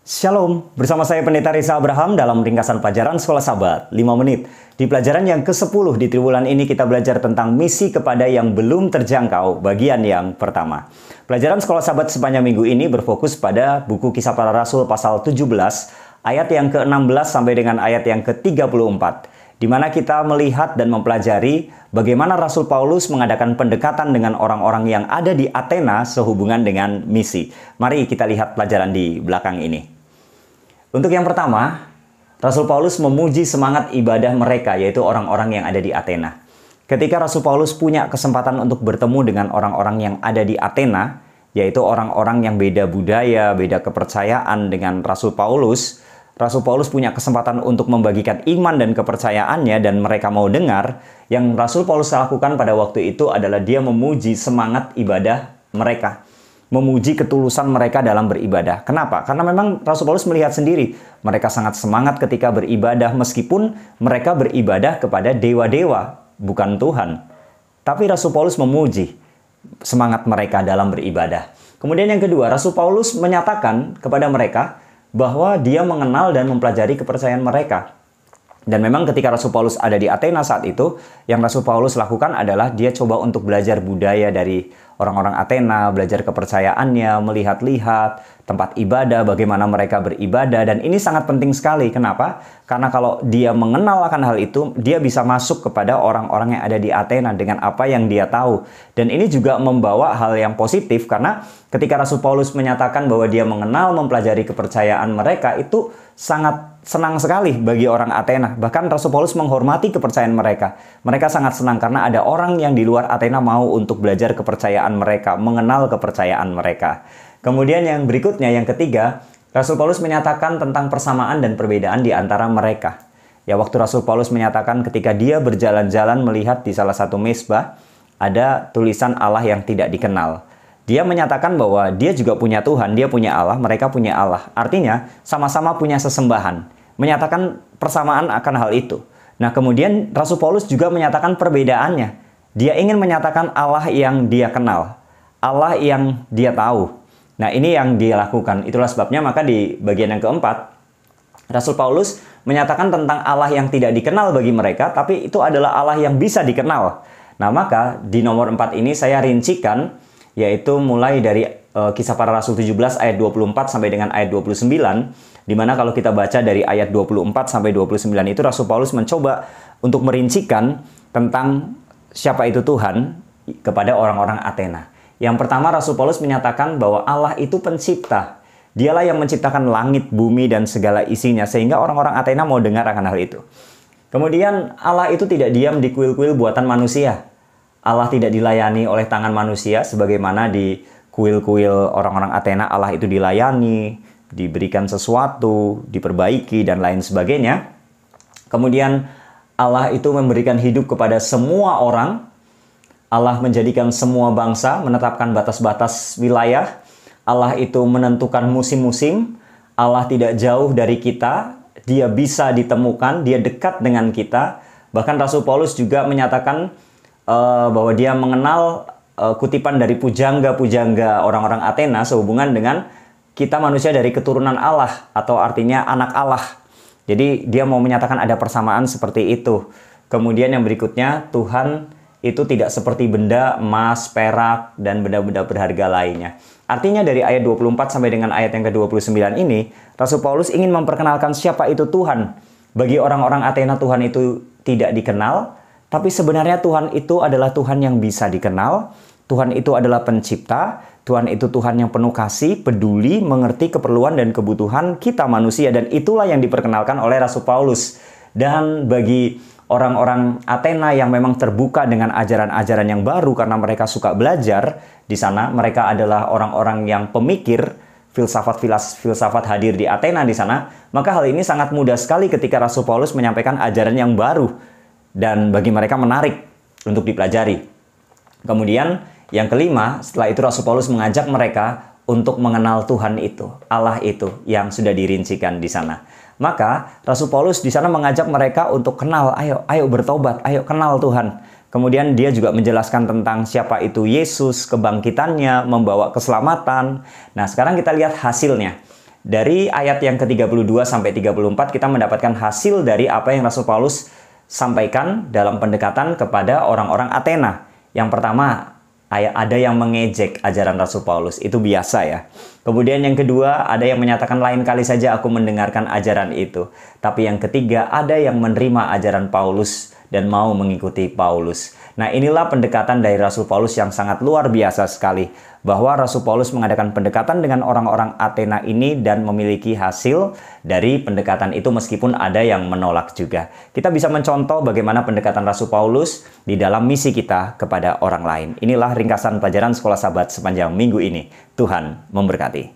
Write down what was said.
Shalom, bersama saya Pendeta Reza Abraham dalam ringkasan pelajaran Sekolah Sabat 5 menit. Di pelajaran yang ke-10 di triwulan ini kita belajar tentang misi kepada yang belum terjangkau, bagian yang pertama. Pelajaran Sekolah Sabat sepanjang minggu ini berfokus pada buku Kisah Para Rasul pasal 17, ayat yang ke-16 sampai dengan ayat yang ke-34. Di mana kita melihat dan mempelajari bagaimana Rasul Paulus mengadakan pendekatan dengan orang-orang yang ada di Athena sehubungan dengan misi. Mari kita lihat pelajaran di belakang ini. Untuk yang pertama, Rasul Paulus memuji semangat ibadah mereka, yaitu orang-orang yang ada di Athena. Ketika Rasul Paulus punya kesempatan untuk bertemu dengan orang-orang yang ada di Athena, yaitu orang-orang yang beda budaya, beda kepercayaan dengan Rasul Paulus punya kesempatan untuk membagikan iman dan kepercayaannya dan mereka mau dengar. Yang Rasul Paulus lakukan pada waktu itu adalah dia memuji semangat ibadah mereka. Memuji ketulusan mereka dalam beribadah. Kenapa? Karena memang Rasul Paulus melihat sendiri mereka sangat semangat ketika beribadah meskipun mereka beribadah kepada dewa-dewa, bukan Tuhan. Tapi Rasul Paulus memuji semangat mereka dalam beribadah. Kemudian yang kedua, Rasul Paulus menyatakan kepada mereka bahwa dia mengenal dan mempelajari kepercayaan mereka. Dan memang ketika Rasul Paulus ada di Athena saat itu, yang Rasul Paulus lakukan adalah dia coba untuk belajar budaya dari orang-orang Athena, belajar kepercayaannya, melihat-lihat tempat ibadah, bagaimana mereka beribadah, dan ini sangat penting sekali. Kenapa? Karena kalau dia mengenal akan hal itu, dia bisa masuk kepada orang-orang yang ada di Athena dengan apa yang dia tahu. Dan ini juga membawa hal yang positif, karena ketika Rasul Paulus menyatakan bahwa dia mengenal, mempelajari kepercayaan mereka, itu sangat senang sekali bagi orang Athena. Bahkan Rasul Paulus menghormati kepercayaan mereka. Mereka sangat senang karena ada orang yang di luar Athena mau untuk belajar kepercayaan mereka, mengenal kepercayaan mereka. Kemudian yang berikutnya, yang ketiga, Rasul Paulus menyatakan tentang persamaan dan perbedaan di antara mereka. Ya, waktu Rasul Paulus menyatakan ketika dia berjalan-jalan melihat di salah satu mezbah, ada tulisan Allah yang tidak dikenal. Dia menyatakan bahwa dia juga punya Tuhan, dia punya Allah, mereka punya Allah. Artinya, sama-sama punya sesembahan. Menyatakan persamaan akan hal itu. Nah, kemudian Rasul Paulus juga menyatakan perbedaannya. Dia ingin menyatakan Allah yang dia kenal, Allah yang dia tahu. Nah, ini yang dia lakukan. Itulah sebabnya maka di bagian yang keempat, Rasul Paulus menyatakan tentang Allah yang tidak dikenal bagi mereka, tapi itu adalah Allah yang bisa dikenal. Nah, maka di nomor 4 ini saya rincikan, yaitu mulai dari Kisah Para Rasul 17 ayat 24 sampai dengan ayat 29, di mana kalau kita baca dari ayat 24 sampai 29 itu Rasul Paulus mencoba untuk merincikan tentang siapa itu Tuhan kepada orang-orang Athena. Yang pertama, Rasul Paulus menyatakan bahwa Allah itu pencipta. Dialah yang menciptakan langit, bumi, dan segala isinya, sehingga orang-orang Athena mau dengar akan hal itu. Kemudian, Allah itu tidak diam di kuil-kuil buatan manusia. Allah tidak dilayani oleh tangan manusia, sebagaimana di kuil-kuil orang-orang Athena, Allah itu dilayani, diberikan sesuatu, diperbaiki, dan lain sebagainya. Kemudian, Allah itu memberikan hidup kepada semua orang. Allah menjadikan semua bangsa, menetapkan batas-batas wilayah. Allah itu menentukan musim-musim. Allah tidak jauh dari kita. Dia bisa ditemukan, dia dekat dengan kita. Bahkan Rasul Paulus juga menyatakan bahwa dia mengenal kutipan dari pujangga-pujangga orang-orang Athena sehubungan dengan kita manusia dari keturunan Allah, atau artinya anak Allah. Jadi dia mau menyatakan ada persamaan seperti itu. Kemudian yang berikutnya, Tuhan itu tidak seperti benda emas, perak, dan benda-benda berharga lainnya. Artinya dari ayat 24 sampai dengan ayat yang ke-29 ini, Rasul Paulus ingin memperkenalkan siapa itu Tuhan. Bagi orang-orang Athena, Tuhan itu tidak dikenal, tapi sebenarnya Tuhan itu adalah Tuhan yang bisa dikenal. Tuhan itu adalah pencipta, Tuhan itu Tuhan yang penuh kasih, peduli, mengerti keperluan dan kebutuhan kita manusia, dan itulah yang diperkenalkan oleh Rasul Paulus. Dan bagi orang-orang Athena yang memang terbuka dengan ajaran-ajaran yang baru karena mereka suka belajar di sana, mereka adalah orang-orang yang pemikir, filsafat hadir di Athena di sana, maka hal ini sangat mudah sekali ketika Rasul Paulus menyampaikan ajaran yang baru dan bagi mereka menarik untuk dipelajari. Kemudian yang kelima, setelah itu Rasul Paulus mengajak mereka untuk mengenal Tuhan itu, Allah itu yang sudah dirincikan di sana. Maka Rasul Paulus di sana mengajak mereka untuk kenal, ayo bertobat, ayo kenal Tuhan. Kemudian dia juga menjelaskan tentang siapa itu Yesus, kebangkitannya, membawa keselamatan. Nah, sekarang kita lihat hasilnya. Dari ayat yang ke-32 sampai 34 kita mendapatkan hasil dari apa yang Rasul Paulus sampaikan dalam pendekatan kepada orang-orang Athena. Yang pertama, ada yang mengejek ajaran Rasul Paulus, itu biasa ya. Kemudian yang kedua, ada yang menyatakan lain kali saja aku mendengarkan ajaran itu. Tapi yang ketiga, ada yang menerima ajaran Paulus dan mau mengikuti Paulus. Nah, inilah pendekatan dari Rasul Paulus yang sangat luar biasa sekali. Bahwa Rasul Paulus mengadakan pendekatan dengan orang-orang Athena ini dan memiliki hasil dari pendekatan itu meskipun ada yang menolak juga. Kita bisa mencontoh bagaimana pendekatan Rasul Paulus di dalam misi kita kepada orang lain. Inilah ringkasan pelajaran Sekolah Sahabat sepanjang minggu ini. Tuhan memberkati.